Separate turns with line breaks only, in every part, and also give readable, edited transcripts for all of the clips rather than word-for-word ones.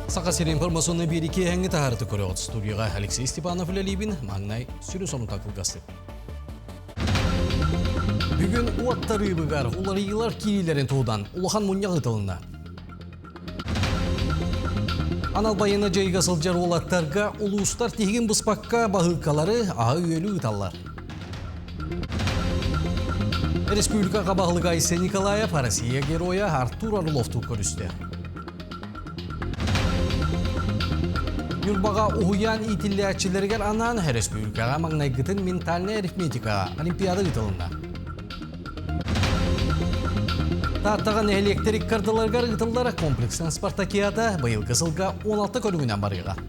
Сақасыр информационный береке әңгі тағарыты көрі студияға Алексей Степанов үлелейбін, маңнай сүрі соны тақылғасы. Бүгін уаттары бұғар, олар иылар кейлерін туыдан, ұлыған мұнияғы тылына. Аналбайына жайға сылжар олаттарға ұлыстар тегін бұспаққа бағылқалары ағы үйелі ұталар. Республикаға бағылыға Айсе Николаев, Россия героя Артур Орловту көрісті. Юрбаға ұғыян итілі әтшілергер анан республикаға маңнайгытын ментальный арифметика олимпиада ғытылында. Таттаған электрик кардыларғар ғытылдары комплекстен спартакиада бұйыл қысылға 16 көрігінен барыға.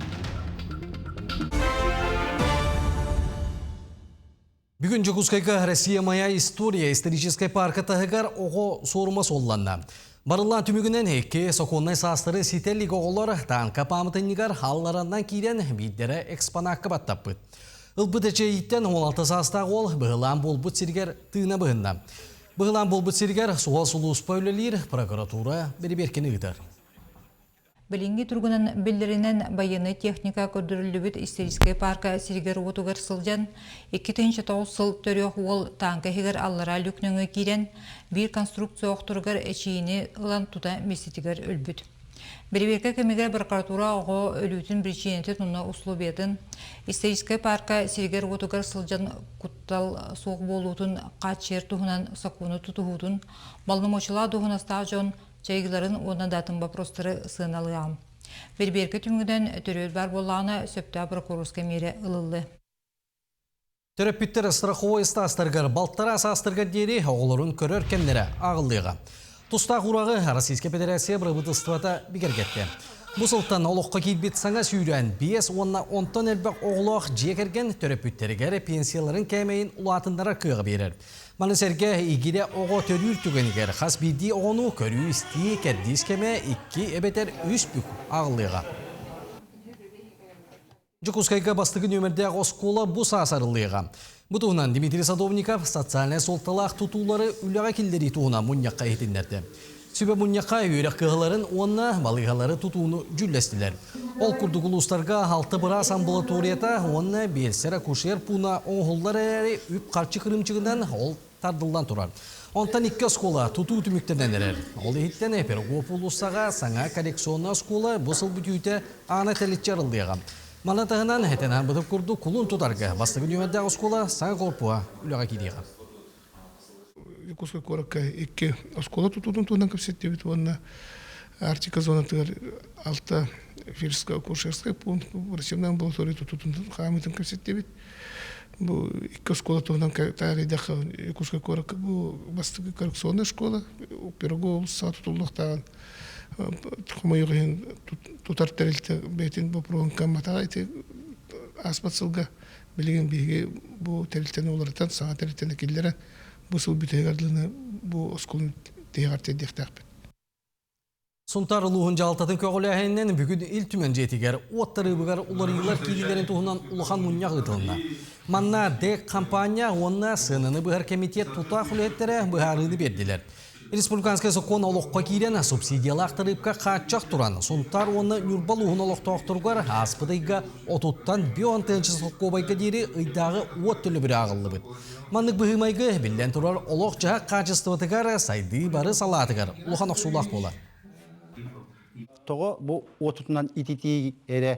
Бүгін Жокускайға Россия Моя история исторической парка тағығар оғы сорымас олланна. Барылан түмігінен әкке соқоннай састыры сетелік оғылар танка памытынығар халларынан кейден бейдері экспонаққа баттаппыд. Үлбіт әчейттен 16 састағы ол бұғылан болбыт сергер тыына бұғында. Бұғылан болбыт сергер суға сұлуыс пәулелер прокуратура берекені ғытар.
Білінгі тұрғынан білдерінен байыны техника көрдірілібіт исторический парка сергер отуғар сылжан, 2-9 сыл төрек ол танка хегер аллара люкныңы кейден бір конструкция оқтырғар әчейіні ұлан тута месетігер өлбіт. Береберке кемегер прокуратура оғы өлітін причинеті тұнна условиятын исторический парка сергер отуғар сылжан құттал соқ болуытын қатшер тұғынан сақуны тұтығудын, балнымочыла тұғына стажон чайгыларын оны датын вопростары сыналыған. Берберке түмгіден төрөд бар болағына сөпті прокурорская мере ылылы.
Төрөппіттер страховой стастырғар балттара састырғар дері оғылырын көрер кемлері ағылдыға. Тұста құрағы Российская Федерация бірбітістывата бігергетті. Бұсылттан олыққа кейбет саңа сүйрен 5-10 әлбәк оғылық жекерген төрөппіттерігер пенсияларын кәмейін ұлатындара күйіға берер. Манысерге игире оғы төрір түгенігер қас биді оғыну көрі істі кәрдіз кәме 2 әбетер 3 бүк ағылыға. Жокускайға бастығы нөмірде оскола бұс асарылыға. Бұтығынан Дмитрий Садовников социальный солталақ тұтулары үліға келдері туғына мұнияққа етіндерді. Сөбе мұнияққа үйрек қығыларын онына балығалары тұтуыны жүллестілер. Ол күрді құлыстарға 6 бірас амбулаторията онына белсері көшер пұна оңғылдар әрі үп қарчы қырымчығынан ол тардылдан тұрар. Онтан 2 скола тұту түміктерден әрер. Ол ехіттен әпергоп ұлыстаға саңа коллекционна скола бұсыл бүтүйті ана тәлітчі арылдыға. Манатағынан әтенен бұтып күрді құлын тұтарға бастығы нөмірдегі скола саңа корпуа үліға кейдеға.
Якутская коракка 2 оскола тутудун тудан капсеттебит онна Арктика зонатыгар 6 фельдшерская акушерская пункт врачебная амбулатория тутудун хамытын капсеттебит. Бу 2 оскола тудан таридах Якутская коракка бу бастыгы коррекционная школа Пирогов сатутулдуктаган тхмайгын тутар терилте бетин бу пронкам матагайты аспатсылга билген биге бу терилтен олардан сага терилтен киллерен бұсыл бүтегардылыны бұ осколын тегарте дектақпет.
Сұнтар ұлығын жалтатын көғілі әйіннен бүгін ил түмен жетігер, оттары бұғар ұлар елар кейлерін тұғынан ұлыған мұнияқ ұтылына. Манна дек компания онына сыныны бұғар комитет тұта құлеттері бұғарыды берділер. Республиканская закон олыққа кейден субсидиялы ақтырыпқа қатчақ тұран. Сұнтар оны нүрбал ұғын олықты ақтырғар аспыдайға отуттан биоантенчі сұққобайға дері ұйдағы от түлі бір ағылы бұд. Маннық бұғымайғы білден тұрар олық жағақ қачыстыватығар сайды бары салатығар. Ұлған оқсулақ болар.
Тоғы бұл отутынан итити әрі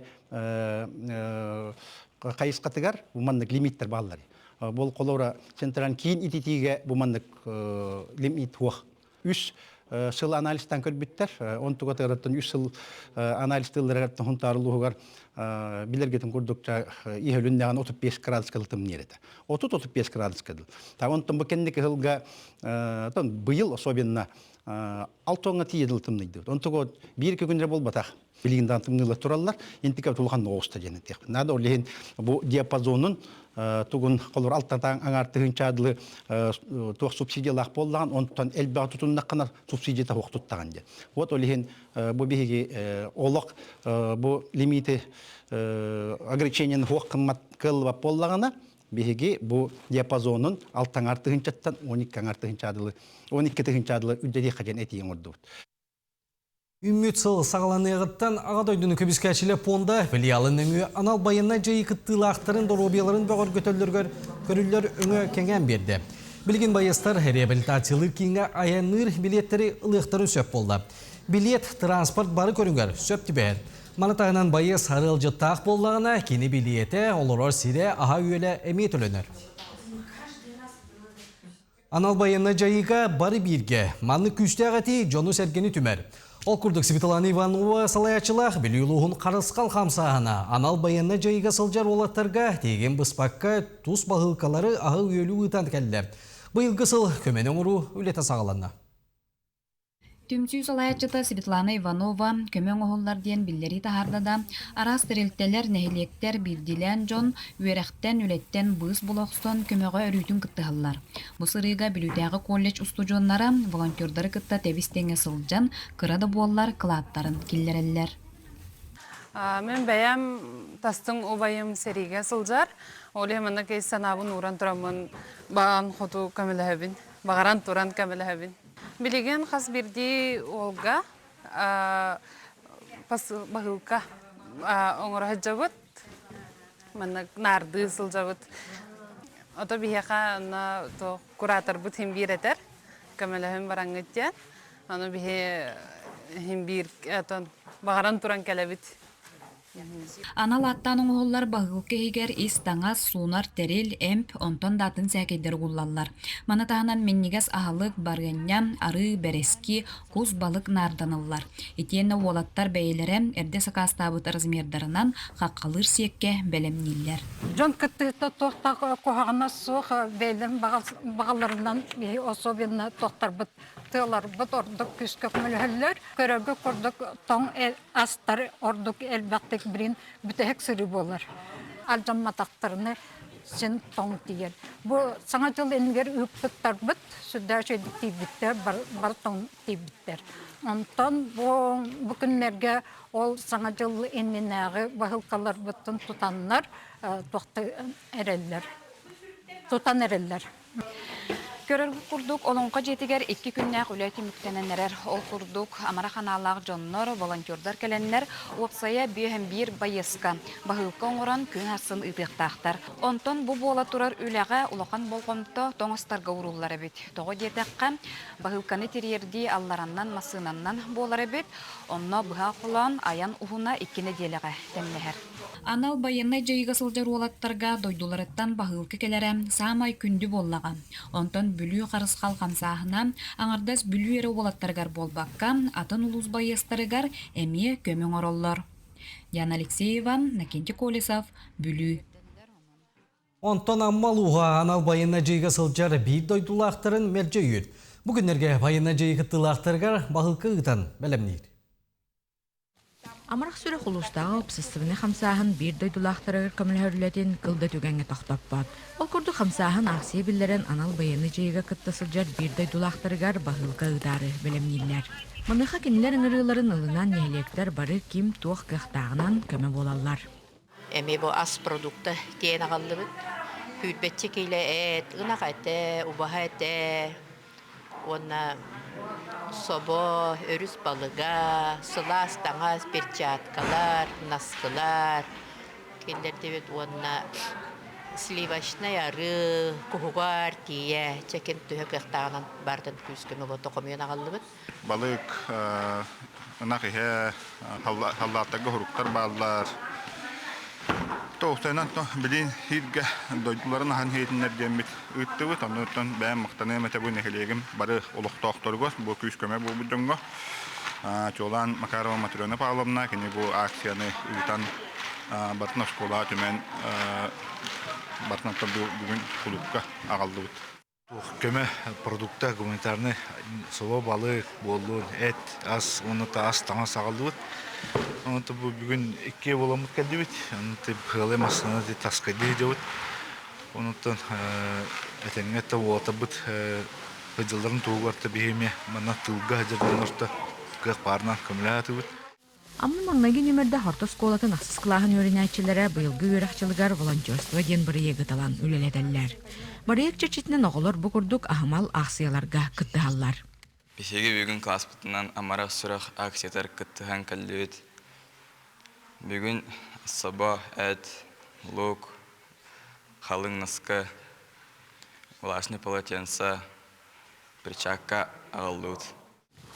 қайысқатығар бұманнық лимиттер бағылар. Бұл қолаура центран кейін ититиге бұманнық лимит хуақ. 3 сыл анализтан көрбіттер, 10 тұғатығыраттан 3 сыл анализтылырағаттан хүнтарылуғығар білергетін көрдікча иғылүндеген 35 градус кылтым нереті. 30-35 градус кылды. Онтан бұл кәндікі ғылға бұйыл особенно 6-10 тиеділтімдейді. Онтығы 1-2 күндер бол батақ. Білгінден тымнылы тұралар, ентіке тұлған оғыста женетек. Нады олеген бұл диапазонын тугун колор алтатан аңартыгын чадылы тух субсидиялах боллаган онтан элбаа тутуннаккана субсидията хуктуттаган же. Вот олихин бу биги олок бу лимити ограничениен хук кыммат кылва боллагана биги бу диапазонун алтан артыгын чаттан 12 аңартыгын чадылы 12 тыгын чадылы үддеди кажан этиен орду.
Үммүт сыл сағаланығыттан ағадойдың көбіскәчілі понда білиялын өңі анал байына жайы кыттылақтарын доробияларын бөғір көтөлдергер көрілер өңі кәңән берді. Білген байыстар реабилитациялыр кейінгі аяныр билеттері ылықтарын сөп болды. Билет транспорт бары көрінгер сөп тібер. Манатағынан байы сарыл жыттақ болдағына кені билеті олырор сире аға үйелі әмет өлінер. Анал байына жайыға бары бірге, манны күшті ағати жону сәргені түмер. Ол күрдік Светлана Иванова салаячылақ білеулуғын қарысқал қамсағына анал байына жайыға сылжар олаттарға теген бұспаққа тұс бағылқалары ағы үйелі ұйтан кәлі. Бұйылғы сыл көменің ұру үлеті сағаланна.
Түмсүй салаячыта Светлана Иванова көмөң оғылар ден биллери тахардада арас тірелттелер нәхилектер билдилен жон үйеректен үлеттен бұыз бұлоқстон көмөға өрүйтін кыттығылар. Бұсырыға білутәғы колледж устужонлары волонтердары кытта тевистеңе сылжан кырады боллар кылаттарын киллереллер.
Мен бәям тастың обайым сериге сылжар. Оле мана кей санабын уран турамын баған хоту көміләбін, бағаран туран көміләбін. Билеген қас бірді олға бағылқа оңыр жабыт, нарды сыл жабыт. Ото бихеқа куратор бұт химбир етер, көміләбін бараңыттен. Аны бихе химбир бағаран туран кәләбіт.
Анал аттаның оғылар бағыл кейгер ис таңас, сунар, терел, эмп, онтон датын сәкейдер ғулалар. Манатағынан меннигес ағылық, барғанням, ары, бәрески, құз балық нарданылар. Етені олаттар бәйлері әрде сақастабыт размердарынан қаққалыр секке бәлемнелер.
Жон кыттықты тоқта қоғағына соқ бәйлерін бағаларынан особенно тоқтар бұт. Тылар бұт ордық күскөк мүлхілер, көрігі көрдік тоң астар ордық әлбәқтік бірін бүтәк сүрі болар. Алжам матақтарыны сен тоң тиер. Бұл саңа жыл енгер үппіттар бұт, сүдә шөйдік тейбіттер, бар тоң тейбіттер. Онтан бұл күнлерге ол саңа жыл енненәғі бағылқалар бұттын тұтанлар, тұтан әрелер.
Көрөр курдук олонқа жетигер 2 күннәк үләйті мүктененерер. Ол курдук амара ханалақ жоннор, волонтердар кәленнер опсая бүйәм байыска. Бағылқа оңыран күн асын ұйтықтақтар. Онтон бұ бола турар үләға улақан болғымты тоңыстарға уруллары бет. Тоғы детәққа бағылқаны терерді аллараннан масынаннан болары бет. Онна бұға құлан аян ұхына 2 неделеға тәмнәхер. Анал байына жайыға сылжар олаттарға дойдуларыттан бағылқы келері самай күнді боллаға. Онтон бүлі қарысқал қамсағына аңардас бүлі ері олаттарғар болбаққа атын ұлыз байыстарығар әме көмің ороллар. Яна Алексеева, Накенти Колесов, бүлі.
Онтон аммалуға анал байына жайыға сылжар бейд дойдулақтарын мәрже үйір. Бүгінерге байына жайыға тылақтарғар бағылқы ұйтан бәлемнейді.
Амарах сүрі құлыстағы опсыстығыны қамсағын бір дойдулақтарығыр көмілхөрлетін қылды түгенге тоқтаппад. Ол күрді қамсағын ақсия білдерін анал байыны жайыға кыттасылжар бір дойдулақтарығар бағылға ұдары білімнелер. Мұныға кенілер ыңырыларын ылынан нәйлектер бары ким туақ қықтағынан көмі болалар.
Эми бу ас продукты тиен ағалды бұд. Пүйдбетче кейлі әт, ұнақ әті, ұбаға әті, оны собо, өріс балыға, сылас, таңас, перчаткалар, наскылар, келдерді бет оны сливашна яры, кухугар, тие, чекен түйі қықтағынан бардын күскімі бұд тоқымын ағалды бұд.
Балык, ұнақ ihe, халлаттағы құруқтар балылар. Тоқтайнан білін хирге дойдуларын ахан хейтінлер дембет үтті бұд, оннуттан бәйім мұқтаны әмәті бұл нәхелегім бары олықтақтырғыз, бұл күйіскөме бұл бұдыңғы. Чолан Макарова Матрена Павловна, кені бұл акцияны үйтан батына школа түмен батынақта бүгін құлыққа ағалды бұд.
Көмө продукта гуманитарный соло балык, болур, эт, ас, оныта ас таңас ағалды бұд. Оныта бүгін 2 боламыд кәлді бит. Оныта бұқылы масына де таскайды де бұд. Оныта әтенге та олата бұд. Бұдылдарын туғарты бейме мана тылға жырдан орта қық барынан көмілі аты бұд.
Амын маңнagi нөмірді хорты сколатын ақсыз қылағын өрінәтчілері бұйылғы өріқчілігар волонтерство ден бірі егіталан үлеледәлілер. Барыек чечетінен оғылыр бұқырдық ағымал ақсияларға күттіғалар.
Бесеге бүгін класс бұтынан амарақ сұрақ аксиятар кіттіған кәлдеует. Бүгін саба, әт, лук, халың наска, влашны полотенца, причакка ағылдуыт.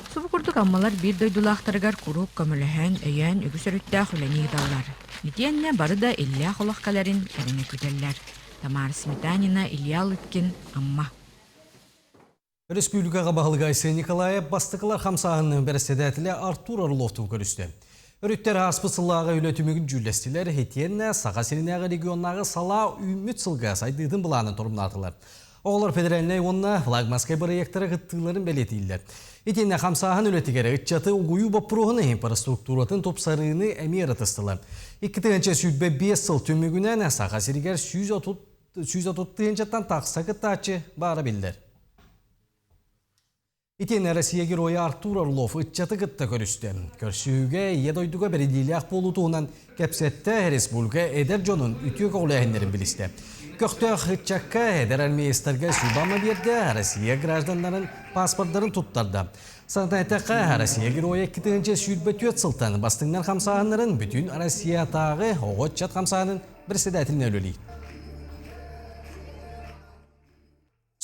Субу курдук аммалар бир дойдулақтарыгар курук көмөлөһөн өйөн үгүсөрүттää хүлэни даллар. Митиэнне бары да Илья холохкаларын кәреңе күтеллер. Тамара Сметанина, Илья Лыткин, амма.
Республикаға бағылы Айсы Николаев бастықылар қамсағының бәрістедәтілі Артур Орловту көрісті. Өріттер аспысылағы үлетімігін жүлестілер хетиенне Саға Сиринағы регионнағы сала үміт сылға сайдыдың бұланы тұрымнатылар. Оғылар федеральнай онына флагмаскай проекттары ғыттығыларын бәлетейлер. Етенне қамсағын үлетігері үтчаты ұғыю баппұрығыны инфраструктуратын топсарыны әмер атыстылы. 2-5 сыл түмігінен Саға Сиригер 130 тақса қыттачы бары білдер. Итен Россия героя Артур Орлов үтчаты қытта көрісті. Көрсіуге едойдуға бередейлі болуtuğundan кәпсетті республика әдер жонын үтіөк оғылайынлерін білісті. Көқтөк үтчакка әдер армейстарға судамы берді, Россия гражданларын паспорттарын тұттарды. Сантайтаққа Россия героя 2-4 сылтан бастыңнан қамсағынларын бүтін Россия тағы оғытчат қамсағының бірседәтіліне өлілейді.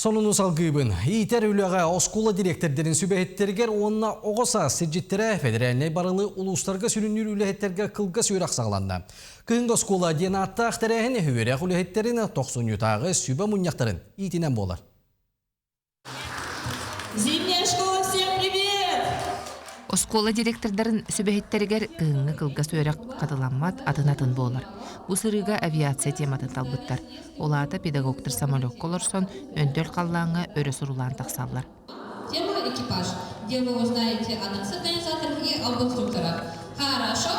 Сонunu салгыбын, ийтер үліға оскола директордерін сүбәхеттергер онына оғыса сиржеттері федеральнай барылы улустарға сүрінер үліхеттерге қылға сүйрақ сағыланды. Күйінгі оскола ден атты ақтарағын үйерек үліхеттерін 90 ютағы сүбә мұнияқтарын итінен болар.
Зимняя школа, всем привет!
Оскола директордарын сүбәхеттергер күйінгі қылға сүйерек қатыламат атын болар. Бұл сырыға авиация тематын талбыттар. Олата педагогтар самолет колорсон өндөл қаллаңы өрі сұрулан тақсалар.
Тема экипаж, где вы узнаете о нас, организаторах и об инструкторах. Хорошо?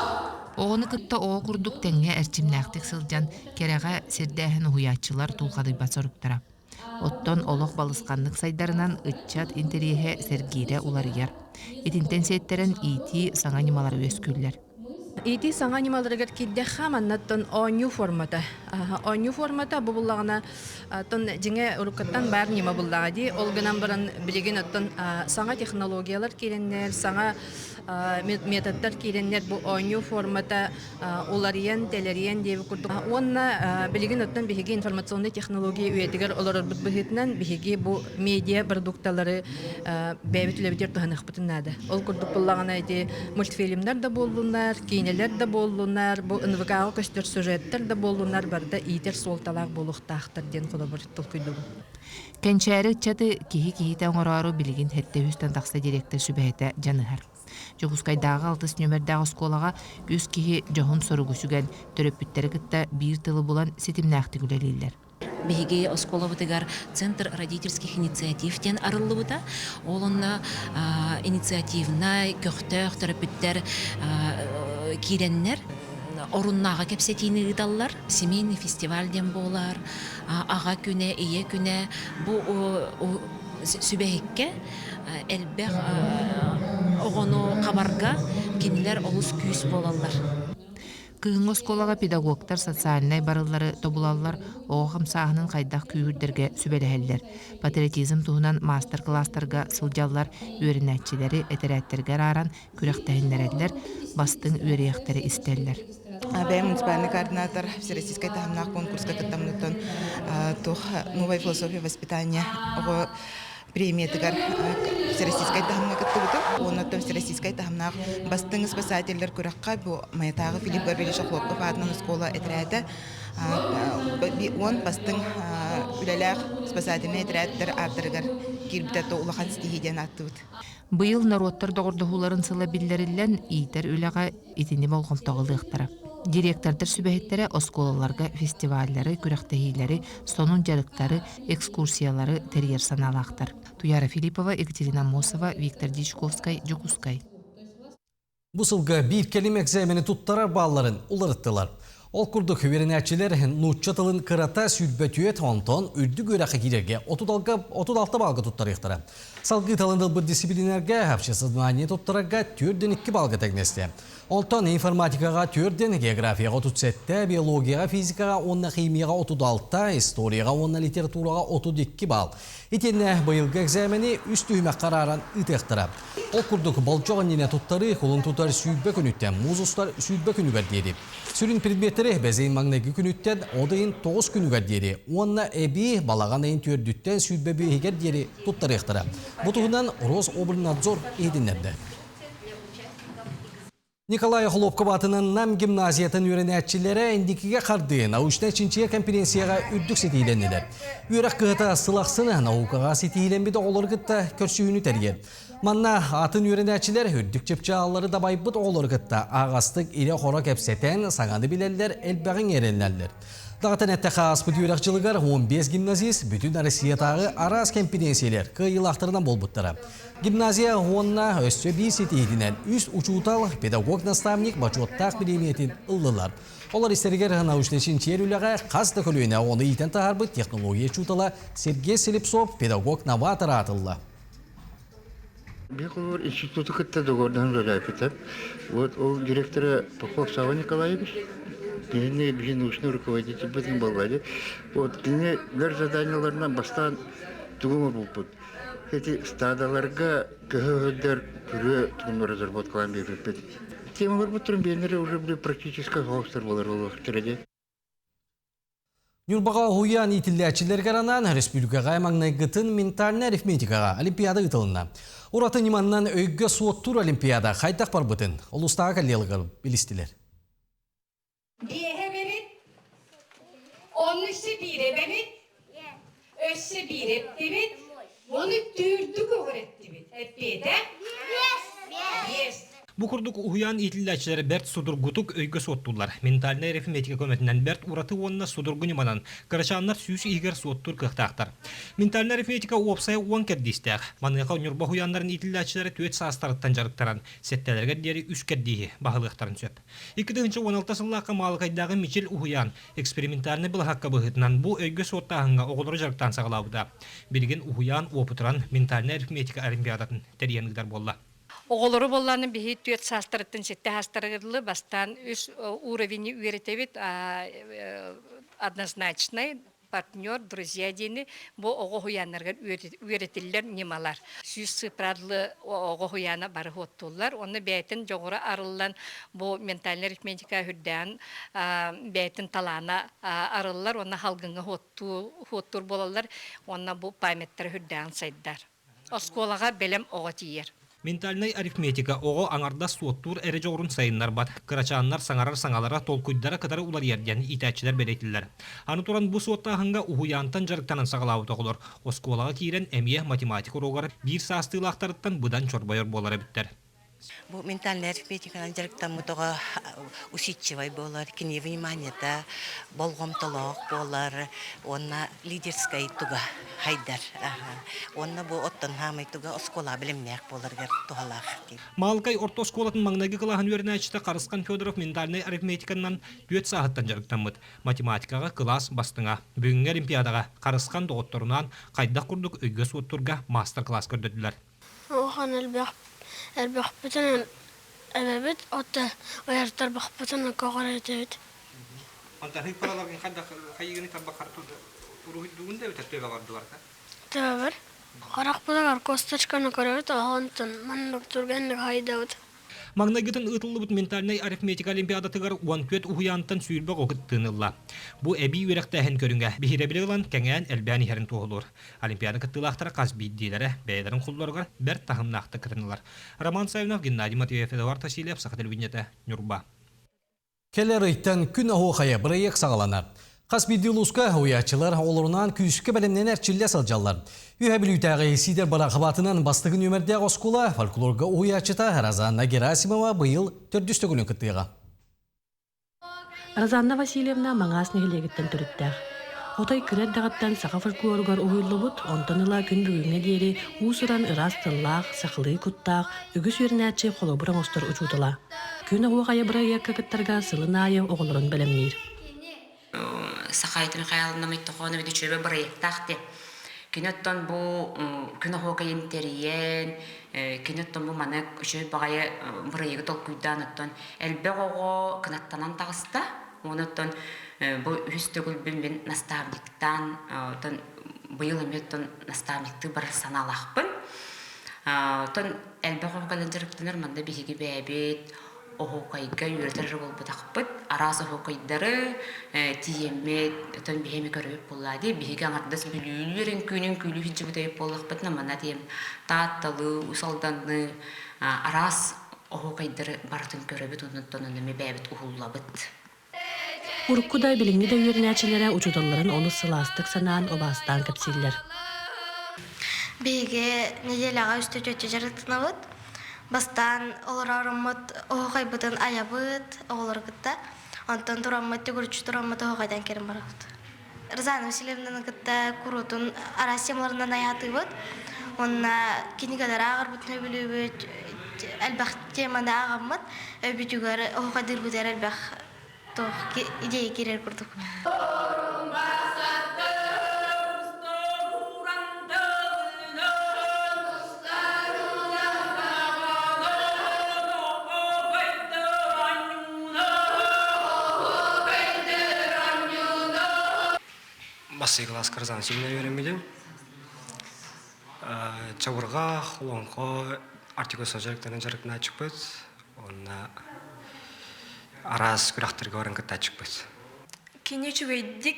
Оғыны кытта оғы күрдік тәңе әрчімнәқтік сылжан кереға сердәхін ұхуятчылар тұлғады басырыптара. Оттон олық балысқанлық сайдарынан үтчат интериеге сәргейре уларыяр. Етінтен сеттерін ити саңа немалар өскүллер.
Ити саңа анималарыгар кидде хаманнаттан оню формата. Оню формата бұбыллағына тон жеңе ұрыққаттан бар нема бұллағади. Олғынан баран білеген аттан саңа технологиялар кереннер, саңа методдар кереннер бұл оню формата олариян, телериян дейбі күрдік. Онна білеген аттан біхеге информационный технология өйетігер олар ұрбыт бұхетінен біхеге бұл медиа продукталары бәйбіт үлебетер тұханық бұтынады. Ол күрдік бұллағына мультфильмдар да болдыңдар, кинелер да болдыңдар, бұл НВК-ға көстер сюжеттер да болдыңдар, барда итер солталақ болуқтақтыр ден құда бір тұл күйді бұл.
Кәнчәрі чаты кихи тәңірару білген хәтті үстен тақса директор сүбәйті жанығар. Жоғускайдағы 6 нөмірдағы сколаға үз кихи жоғын сұрығы сүген төрөппіттері кітті бір тылы болан сетімнәқті күлелейлер.
Беге оскола бытыгар Центр родительских инициатив тен арылы бұта. Олынна инициативна көқтөк төрөппіттер киреннер оруннаға кепсетini ыдаллар, семейный фестивальден болар, аға күне, ие күне, бұл сүбәйікке әлбәқ оғыну қабарға кенілер олыс күйіс болалар.
Кыын осколаға педагогтар социальнай барылары тобулалар оғам сағының қайдақ күйірдерге сүбәләхелдер. Патриотизм туғынан мастер-класстарға сылжалар өрінәтчілері әтерәттерге аран күрәқтәйінлерәділер, бастың өрияқтары істерлер.
Бәйім муниципальный координатор Всероссийской тахамнақ конкурска каттамнутон новая философия воспитания премия тыгар Всероссийской тахамнақ каттыбыты. Оннаттан Всероссийской тахамнақ бастың спасательдер күрәққа бұл маятағы Филипп Горбелич Охлопков атынан школа әтірәді. Он бастың үләләқ спасательный әтірәттер артырығар кирбітәтті улақан стихиден аттыбыт.
Бұйыл народтар доғырдығуларын сыла білдерілен ийтер үләға итini болғым тоғылдықтары. Директордар сүбәйттері осколаларға фестивальлары, күрәқтәйілері, сонун жарықтары, экскурсиялары терьер саналақтар. Туяра Филиппова, Екатерина Мосова, Виктор Дичковскай, Джокускай.
Бұл сылға бір келім экзамені тұттарар балларын ұлырыттылар. Ол күрдік веренәтчілер нұтчатылын қырата сүрбәтүйет онтон үрді көрәқі керерге 36 балға тұттарықтары. Салғы талындыл бір дисциплинерге, хапшысыздмания тұттарарға 4-2 балға тәгнесті. Ondan informatikaya 4'den, geografiyaga 37, biologiyaga, fizikaga 10, химияга 36, istoriyaga 10, literaturaga 32 bal. Itenne bıyılgı egzameni üst tüymek kararan ıtektira. O kurduk balçoğun yine tuttarı, kulun tutar süydbe künütten, muzuslar süydbe künü gardiyedi. Sürün predmetleri bezeyin magnegi künütten, odayın 9 künü gardiyedi. Onna ebi balağan ayın tördütten süydbe büyüğü gardiyedi tuttarı ektira. Bu tuğundan Rosobrnadzor edinlerdi. Nikolay Xlopkov atının Nam gimnaziyatın öğrenetçilere indikige kardığı nauşna çinçiye konferensiyaga ürdük setilendiler. Yörek kıhta sılaqsını naukaga setilenbide olur gıtta körsüğünü tergen. Manna atın öğrenetçiler ürdük çepçağları da baybıt olur gıtta ağastık ile xora kepseten sağandı bileller elbağın erenlerler. Dağıtan ettiğaz bu yörekçılıgar 15 gimnaziyas bütün Rusiyaдағы araz konferensiyalar kıyılaqtırından bolbuttıra. Gimnaziya onunla össö bir setiydinden üst uçuutal pedagog-nastavnik baçottaq bilemetin ıllılar. Olar isteriger nauşneşin çerülaga qazda kölüne onu iten taharbı teknologiya çutala Sergey Selipsov pedagog-novator atıllı.
Бехлор институты кытта догордан ролайпытап. Вот ол директора Попов Сава Николаевич, бізін научный руководитель бізін болғайды. Вот діне гөр заданияларынан бастан тугумар болпыт. Эти стадаларга көгөдер түрі тугумар разработкалан берілпет. Темалар бұттырын бейнері уже практически хоғыстар болар олар тіреде.
Нюрбаға хуян итілләчілер қаранан республикаға маңнайгытын ментальны арифметикаға олимпиада ұтылына. Ораты неманнан өйгі суоттур олимпиада қайтақ бар бұтын. Олыстаға кәлеліғыр білістілер.
Biye berit, onlusu bire berit, össü bire berit, onu dürdük öğretti bit. Hep bide? Yes.
Bu kurduk uyan itilläçilere Bert Sudurgutuk öygü sottular. Mentalne arifmetika komitinden Bert uratı onna sudurgunimanan. Karaşanlar süs iger sottur kıhtaqtar. Mentalne arifmetika opsaya uan keddistaq. Manıqa nurba uyanların itilläçilere tüet saastarıttan jarıktaran. Settelerge deri üç keddihi bahılıqtarın söp. 2016 sıllıqqa malıqaydağı Michel Uhuyan eksperimentalne bilhaqqa bıhıtnan bu öygü sottağınga oğulları jarıktan sağlauda. Bilgin Uhuyan oputuran mentalne arifmetika olimpiadatın teriyanıqdar bolla.
Oğulları bollarının bir tüet sastırıttın sette hastırıgıdlı bastan üst уровень üretevit однозначный партнер, друзья deni bu oğuyanlarga üretiller nimalar. Süs sıpradlı oğuyana barı hottular. Onu beytin joğura arılan bu mental arifmetika hüdden beytin talana arılar. Onu halgınga hottur bolalar. Onu bu paymetleri hüdden saydılar. Oskolaga belem oğutiyer.
Mentalnay arifmetika oğu anarda suottur erece orun sayınlar bat. Kıraçanlar sangarar sangalara tolkuydara kadar ular yerden itaatçiler belirttiler. Anı turan bu suottağınga uhuyantan jarıktanan sağlağı toğulur. Oskolağa kiren emiye matematik orogar bir saastığılı aktarıttan budan çorbayor bolara bitter.
Bu ментальная арифметика жарыктан мутога усидчивый болар, кине внимание-то, болгомтолок болар, онна лидерская туга хайдар. Онна бу оттан хамай туга оскола билимнек боларгар тугалах.
Малкай орто сколатын маңнagi кылахан үйренәчте Карыскан Федоров ментальный арифметиканнан 4 сааттан жарыктанмыт. Математикага класс бастыңа. Бүгүнкү олимпиадага Карыскан доотторунан кайда курдук өйгө суоттурга мастер-класс көрдөдүлөр.
البحبتنا أبابت أوتا ويرتر بحبتنا كغريتات.
أنت هي فرلا من خدك خيجني تبقى خرطو تروح دون ده بتتبع غردوارك.
تبر خرق بدر كوستش كنا كريت هانتن من دكتور جنك هاي داود.
Magnagıtın ıtıllı mentalnay arifmetika olimpiadatıgar uantüet uhuyantan sürbe qoqıttığınılla. Bu ebi ürektähen körünge bihirebili olan kengän elbäni herin toğulur. Olimpiada kıttılaqtara qaz biddilere beylerin kullarıgar ber tahımnaqta kırınılar. Roman Sayınov, Gennadiy Matveyev, Eduard Tasilyev, Sakhatel Vinyeta, Nurba.
Keler itten gün ahoqaya birayek sağlanar. Qasbiddiluska uyatçılar olurundan küskü bölümden erçille salcallar. Ühebilütəği Sider Baraqıbatının bastığı nömerde oskula folklorga uyatçıta Razanna Gerasimova bıyıl 400 günün kıttığa.
Razanna Vasilyevna mağaz nehilegitten törüttəğ. Otay kıret dağıttan sağa folklorgar uyulubut, ontanıla gün bugüne diyeri usuran ıraz tıllaq, saxılığı kuttaq, ügüs yörünətçi xoloburan ostor uçutula. Gün ahoqaya birayek kakıttarga sılın ayı oğulurun bölümnir.
Сахайтын қайалында майтоқоны биді чөбе бір ектақты.
Кинеттон бу күнө хокайын териен, кинеттон бу манек үшөй багая бырайыгы тол күйдан оттон элбе гого кынаттанан тагыста. Оноттон бу үстөгүл бин наставниктан тон быйыл эметтон наставникты бар саналахпын. Тон элбе гого календарыктанар манда биһиги бэбит охокайга юретер болбутакпыт. Арас охокайдары тиемет тон бихеми көрөп буллади. Биһиги аңардас бүлүлүрен күнүн күлү хиҗибитеп боллакпытна мана тием таатталы усалданны арас охокайдары бартын көрөбүт онуттон эми бэбит ухуллабыт.
Уруккуда билиңни да үйренәчеләре учудалларын оны сыластык санаан обастан кепсиллер.
Беге неделяга үстө төтө жарыктынабыт. Бастан оларарымыт охайбытын аябыт оголоргытта. Антон турамыт түгүрчү турамыт охайдан керим барабыт. Рзан Васильевнаны кытта курутун арасемларынан аятыбыт. Онна кинигадара агарбытны билүбүт. Албах темада агаммыт. Өбүтүгөр охайдыр бутер албах тох идея кирер курдук.
Басый класс карзан сильно öğrenmedim. Çavurga, xolonqa, artikul jarıktan jarıkna çıkpıt. Ona aras kuraktırga öğrenkıta çıkpıt.
Kini çüveydik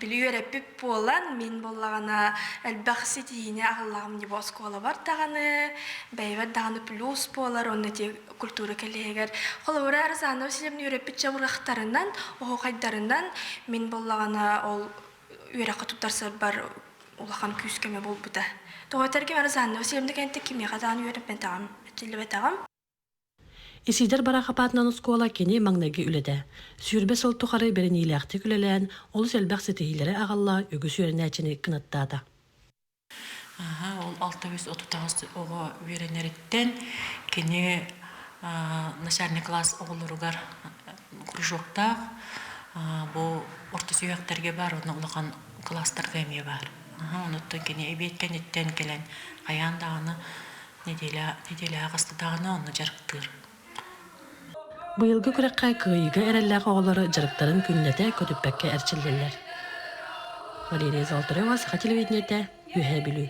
biliyor hep bolan min bollagana elbaqsi tiyine ağlağım diye boskola var tağını beyvet dağını plus bolar onu diye kultura kaleger. Xolora arzanı silemni öğrenip çavuraqtarından o qaydarından min bollagana ol üyrak tutarsa bar ulaqan küskeme bolbuda. Toğatarki arzanı silemni kente kimya qadan öğrenip ben tağım etili tağım.
Исидер барахапатынан скола кени маңнаги үледе. Сүрбе сылтухары берен иләхти күлелән, ол сәлбәк сетихиләре ағалла үгіс үйренәчіні кынаттады.
Ол 639 оғы үйренеріттен кені начальный класс оғылыругар кружоктақ, бұл орта сүйектерге бар, оны ұлыған класстарға әме бар. Оныттан кені әбеткен еттен келен аяндағыны неделя ағыстыдағыны оны жарықтыр.
Быйылгы күрәккә кыйга әрәлләр оғлары жарыктарын күннәтә көтүппәккә әрчилделәр. Валерия Золотарева, Саха телевидениете, Юхэ Билүү.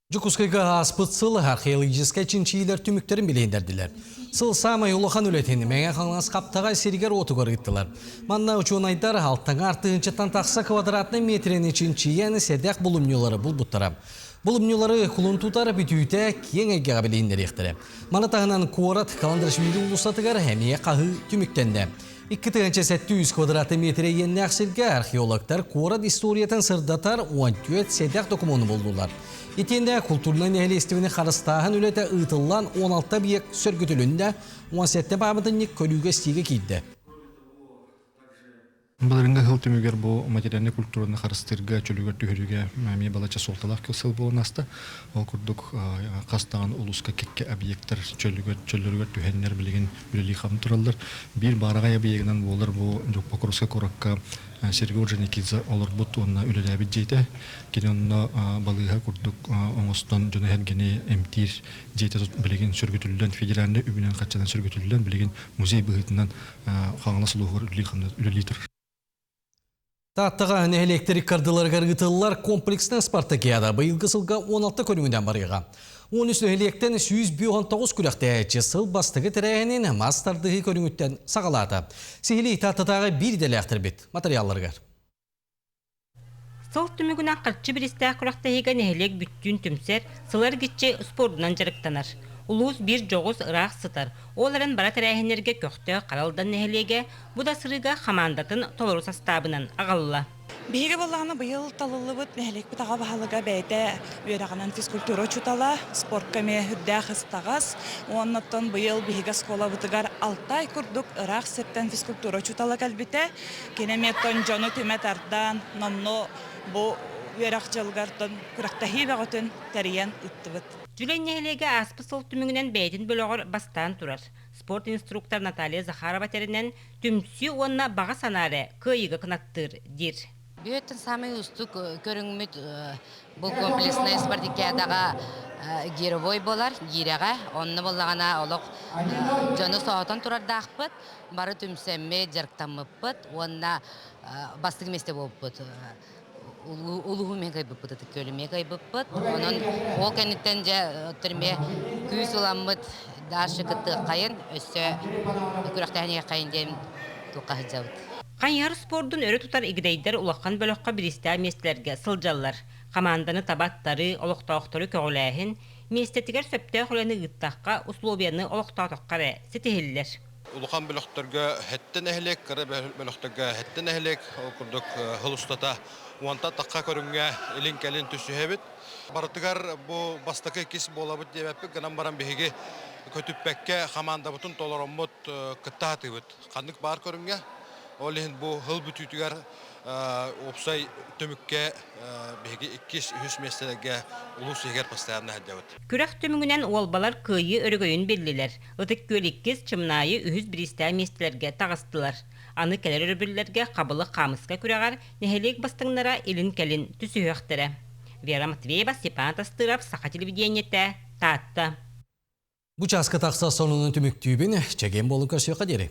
Жукускайга аспыт сыл археологическая чинчилер түмүктерин билендердилер. Сыл самай улахан үлетени меңе қаңлас қаптаға серигер отугар ыттылар. Манна учуын айдар алтың артығынчаттан тақса квадратны метрени чинчияны седек булумнюлары булбуттара. Булумнюлары кулун тутары бүтүйте кең айгаға билендер ектірі. Мана тағынан Куорат Каландрашвили улусатыгар әмие қағы түмүктенде. 2,700 квадратты метре енне ақсырға археологтар Куорат историятын сырдатар 14 седек документу болдулар. Итенде культурный нәхелестігіні қарыстағын үлеті ұйтылан 16 биек сөргітілінде 17 бабытынник көлігі стегі кейді.
Баларынга хыл түмүгер бу материальный культураны харыстырга чөлүгөр түһөрүгө мами балача солталак кылсыл болунаста ол курдук кастаган улуска кекке объекттер чөлүгөр түһөннер билген бүлөли хам тураллар бир барага объектинен болар бу Покровска коракка Сергей Орджоникидзе олар бут онна үлеләбит жейте кенонна балыга курдук оңостон жона хергени эмтир жейте билген сөргөтүлдөн федеральный үбүнөн качадан сөргөтүлдөн билген музей быгытынан хаңлас улугор үлели тур.
Таттыға электрик кардылар гаргытылар комплексный спартакиада быйылгы сылга 16 көрүңүндөн барыга. 13 электен 119 күләктәче сыл бастыгы тирәһенен мастардыгы көрүңүттен сагалады. Сихили таттыгы бир делектер бит. Материалларга.
Сыл түмүгүнөн 41 күләктәге нәһелек бүттүн түмсер сылар гитче спортунан жарыктанар. Улус бир жоғыз ырaq сытар. Оларын бара тәрәһенерге көктө қаралдан нәһелеге буда сырыга хамандатын толору составынан ағалла.
Биһиге боллағына быйыл талылыбыт нәһелек битаға баһалыга бәйте үйрәғанан физкультура чутала, спорт кәме хүрдәқ ыстағас. Оннаттан быйыл биһиге скола бытыгар 6 ай күрдік ырaq сеттен физкультура чутала кәлбите. Кенеметтон жону түмет ардан, номно бұ үйрәқ жылғартын күрәқтәхи бәғытын тәриян үттібіт.
Жүлен нәһелеге аспы сыл түмүгүнен бәйтін бөлігір бастан турар. Спорт инструктор Наталья Захарова терінен түмсі онна баға санары күйігі кынаттыр дир.
Бүйөттін самый устук көріңміт бұл комплексный спартакиадаға геровой болар, гиреға. Онны болағана олық жоны соғытын тұрардақпыт, бары түмсәмме жарықтамыппыт, онна бастығы месте болыппыт. Улуғуме қайбыппыт, көліме қайбыппыт. Оның ол кәнеттен жа түрме күйіс оламыт, даршы күтті қайын, өсі күрақтағыне қайын дейм тұлқа хыджабыт.
Қайыр спордун өрі тұтар игдейдер улаққан бөліққа бірісті местілерге сылжалар. Команданы табаттары, олықтауқтары көгіләхін, местетігер сөпті құланы ғыттаққа условияны олықтауқтаққары сетігілер.
Улахан бөліқтерге хәттен әхілек, кірі бөліқтерге хәттен әхілек, күрдік ғылыстата уанта таққа көрінге елін кәлін түсі әбіт. Барытығар бұл бастықы кес болабыт демеппі, ғынан баран бейге көтіппәкке команда бұтын толаромыт күтті атыбыт. Қандық бар көрінге, олығын бұл ғыл бүтүтігер опсай төмікке бейге 200 местелерге улус егер постоянно әддәуіт.
Күрәк төмігінен олбалар күйі өрігөйін белділер. Ұтық көліккіз чымнайы 100 местелерге тағыстылар. Аны кәлер өрбірлерге қабылы қамысқа күрәғар нәхелек бастыңнара елін кәлін түсі өқтірі. Вера Матвеева, Степан Тастыров, Саха телевидениеті, Татта.
Бұ часқы тақса сонының түміктүйбін чәген болын көсіе қадері.